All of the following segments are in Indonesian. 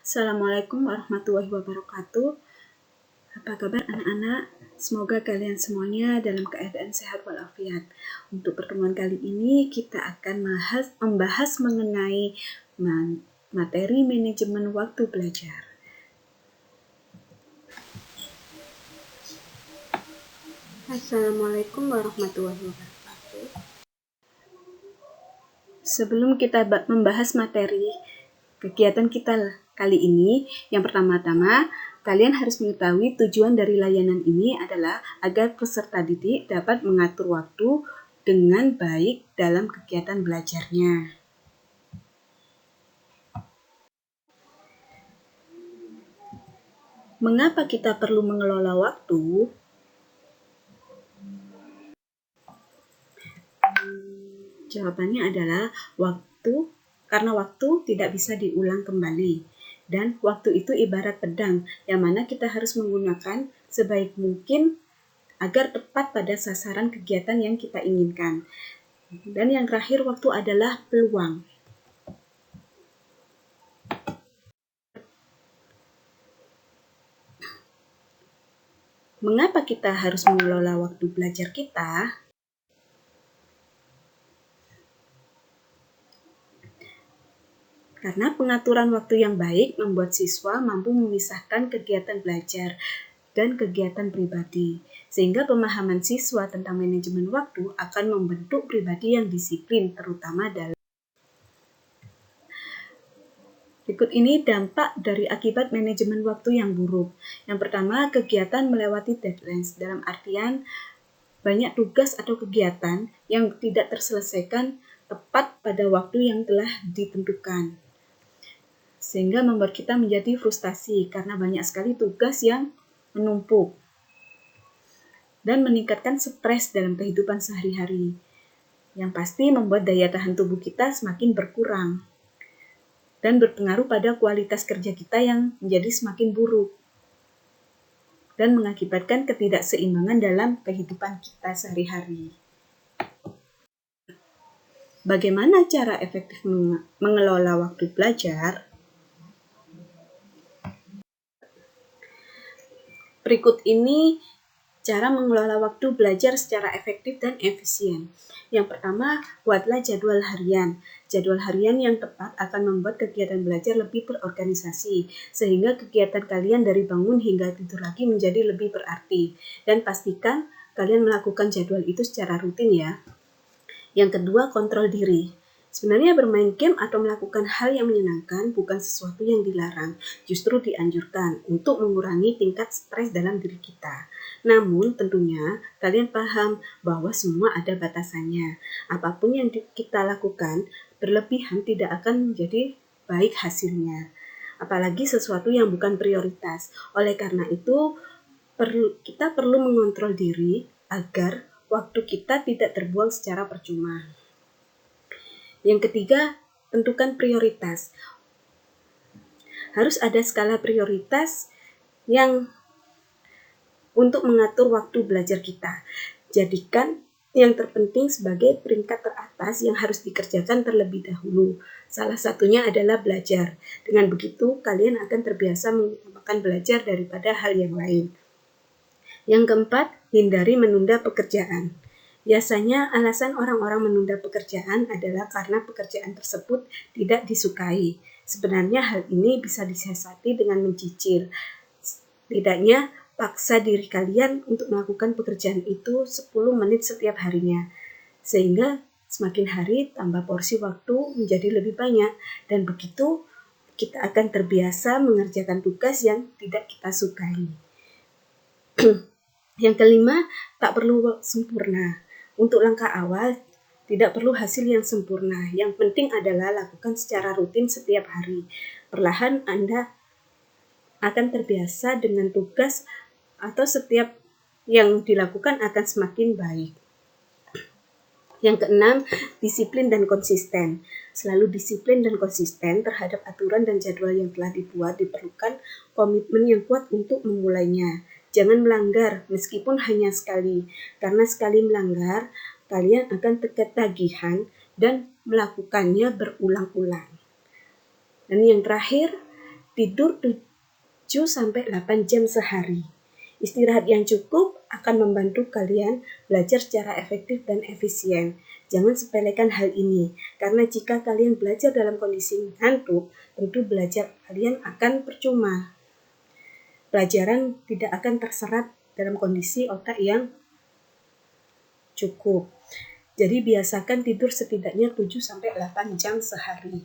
Assalamualaikum warahmatullahi wabarakatuh. Apa kabar anak-anak? Semoga kalian semuanya dalam keadaan sehat walafiat. Untuk pertemuan kali ini kita akan membahas mengenai materi manajemen waktu belajar. Assalamualaikum warahmatullahi wabarakatuh. Sebelum kita membahas materi kegiatan kita kali ini, yang pertama-tama kalian harus mengetahui tujuan dari layanan ini adalah agar peserta didik dapat mengatur waktu dengan baik dalam kegiatan belajarnya. Mengapa kita perlu mengelola waktu? Jawabannya adalah karena waktu tidak bisa diulang kembali. Dan waktu itu ibarat pedang, yang mana kita harus menggunakan sebaik mungkin agar tepat pada sasaran kegiatan yang kita inginkan. Dan yang terakhir, waktu adalah peluang. Mengapa kita harus mengelola waktu belajar kita? Karena pengaturan waktu yang baik membuat siswa mampu memisahkan kegiatan belajar dan kegiatan pribadi, sehingga pemahaman siswa tentang manajemen waktu akan membentuk pribadi yang disiplin, terutama dalam. Berikut ini dampak dari akibat manajemen waktu yang buruk. Yang pertama, kegiatan melewati deadlines, dalam artian banyak tugas atau kegiatan yang tidak terselesaikan tepat pada waktu yang telah ditentukan, sehingga membuat kita menjadi frustasi karena banyak sekali tugas yang menumpuk dan meningkatkan stres dalam kehidupan sehari-hari, yang pasti membuat daya tahan tubuh kita semakin berkurang dan berpengaruh pada kualitas kerja kita yang menjadi semakin buruk dan mengakibatkan ketidakseimbangan dalam kehidupan kita sehari-hari. Bagaimana cara efektif mengelola waktu belajar? Berikut ini cara mengelola waktu belajar secara efektif dan efisien. Yang pertama, buatlah jadwal harian. Jadwal harian yang tepat akan membuat kegiatan belajar lebih terorganisasi, sehingga kegiatan kalian dari bangun hingga tidur lagi menjadi lebih berarti. Dan pastikan kalian melakukan jadwal itu secara rutin ya. Yang kedua, kontrol diri. Sebenarnya bermain game atau melakukan hal yang menyenangkan bukan sesuatu yang dilarang, justru dianjurkan untuk mengurangi tingkat stres dalam diri kita. Namun tentunya kalian paham bahwa semua ada batasannya. Apapun yang kita lakukan berlebihan tidak akan menjadi baik hasilnya. Apalagi sesuatu yang bukan prioritas. Oleh karena itu kita perlu mengontrol diri agar waktu kita tidak terbuang secara percuma. Yang ketiga, tentukan prioritas. Harus ada skala prioritas yang untuk mengatur waktu belajar kita. Jadikan yang terpenting sebagai peringkat teratas yang harus dikerjakan terlebih dahulu. Salah satunya adalah belajar. Dengan begitu, kalian akan terbiasa mengutamakan belajar daripada hal yang lain. Yang keempat, hindari menunda pekerjaan. Biasanya alasan orang-orang menunda pekerjaan adalah karena pekerjaan tersebut tidak disukai. Sebenarnya hal ini bisa disiasati dengan mencicil. Setidaknya paksa diri kalian untuk melakukan pekerjaan itu 10 menit setiap harinya. Sehingga semakin hari tambah porsi waktu menjadi lebih banyak, dan begitu kita akan terbiasa mengerjakan tugas yang tidak kita sukai. Yang kelima, tak perlu sempurna. Untuk langkah awal, tidak perlu hasil yang sempurna. Yang penting adalah lakukan secara rutin setiap hari. Perlahan Anda akan terbiasa dengan tugas atau setiap yang dilakukan akan semakin baik. Yang keenam, disiplin dan konsisten. Selalu disiplin dan konsisten terhadap aturan dan jadwal yang telah dibuat diperlukan komitmen yang kuat untuk memulainya. Jangan melanggar meskipun hanya sekali, karena sekali melanggar, kalian akan ketagihan dan melakukannya berulang-ulang. Dan yang terakhir, tidur 7-8 jam sehari. Istirahat yang cukup akan membantu kalian belajar secara efektif dan efisien. Jangan sepelekan hal ini, karena jika kalian belajar dalam kondisi ngantuk, tentu belajar kalian akan percuma. Pelajaran tidak akan terserap dalam kondisi otak yang cukup. Jadi biasakan tidur setidaknya 7-8 jam sehari.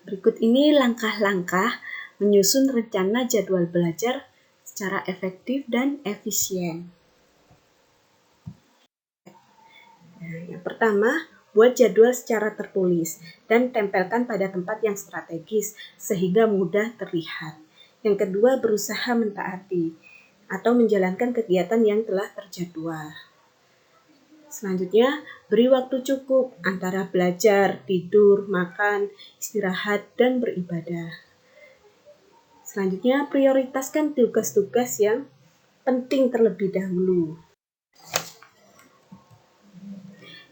Berikut ini langkah-langkah menyusun rencana jadwal belajar secara efektif dan efisien. Yang pertama, buat jadwal secara tertulis dan tempelkan pada tempat yang strategis sehingga mudah terlihat. Yang kedua, berusaha mentaati atau menjalankan kegiatan yang telah terjadwal. Selanjutnya, beri waktu cukup antara belajar, tidur, makan, istirahat, dan beribadah. Selanjutnya, prioritaskan tugas-tugas yang penting terlebih dahulu.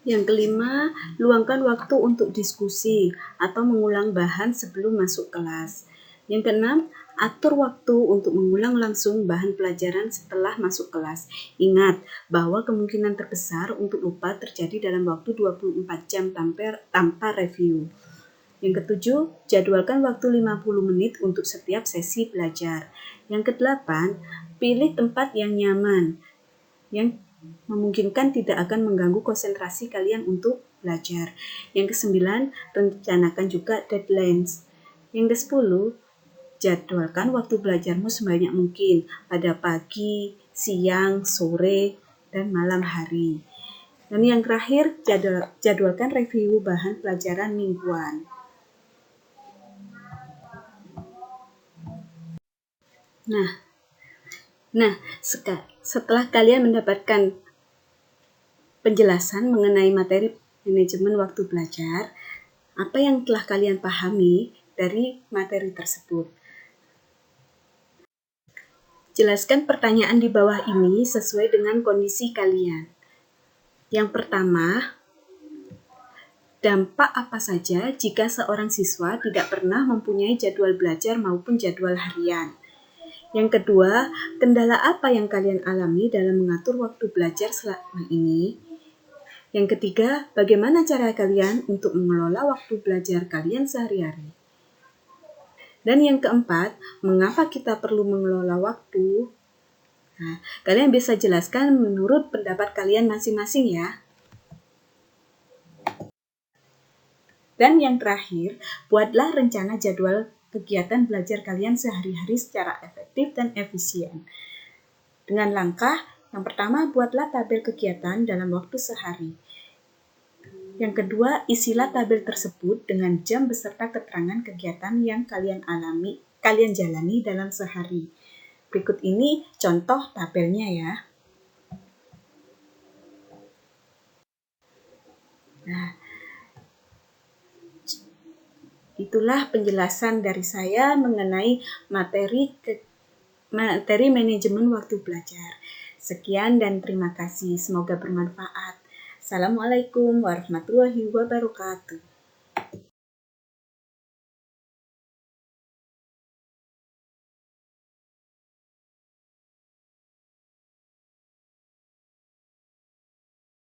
Yang kelima, luangkan waktu untuk diskusi atau mengulang bahan sebelum masuk kelas. Yang keenam, atur waktu untuk mengulang langsung bahan pelajaran setelah masuk kelas. Ingat bahwa kemungkinan terbesar untuk lupa terjadi dalam waktu 24 jam tanpa review. Yang ketujuh, jadwalkan waktu 50 menit untuk setiap sesi belajar. Yang kedelapan, pilih tempat yang nyaman, yang memungkinkan tidak akan mengganggu konsentrasi kalian untuk belajar. Yang kesembilan, rencanakan juga deadlines. Yang kesepuluh, jadwalkan waktu belajarmu sebanyak mungkin pada pagi, siang, sore, dan malam hari. Dan yang terakhir, jadwalkan review bahan pelajaran mingguan. Nah, setelah kalian mendapatkan penjelasan mengenai materi manajemen waktu belajar, apa yang telah kalian pahami dari materi tersebut? Jelaskan pertanyaan di bawah ini sesuai dengan kondisi kalian. Yang pertama, dampak apa saja jika seorang siswa tidak pernah mempunyai jadwal belajar maupun jadwal harian? Yang kedua, kendala apa yang kalian alami dalam mengatur waktu belajar selama ini? Yang ketiga, bagaimana cara kalian untuk mengelola waktu belajar kalian sehari-hari? Dan yang keempat, mengapa kita perlu mengelola waktu? Nah, kalian bisa jelaskan menurut pendapat kalian masing-masing ya. Dan yang terakhir, buatlah rencana jadwal kegiatan belajar kalian sehari-hari secara efektif dan efisien. Dengan langkah, yang pertama, buatlah tabel kegiatan dalam waktu sehari. Yang kedua, isilah tabel tersebut dengan jam beserta keterangan kegiatan yang kalian jalani dalam sehari. Berikut ini contoh tabelnya ya. Nah, itulah penjelasan dari saya mengenai materi manajemen waktu belajar. Sekian dan terima kasih. Semoga bermanfaat. Assalamualaikum warahmatullahi wabarakatuh.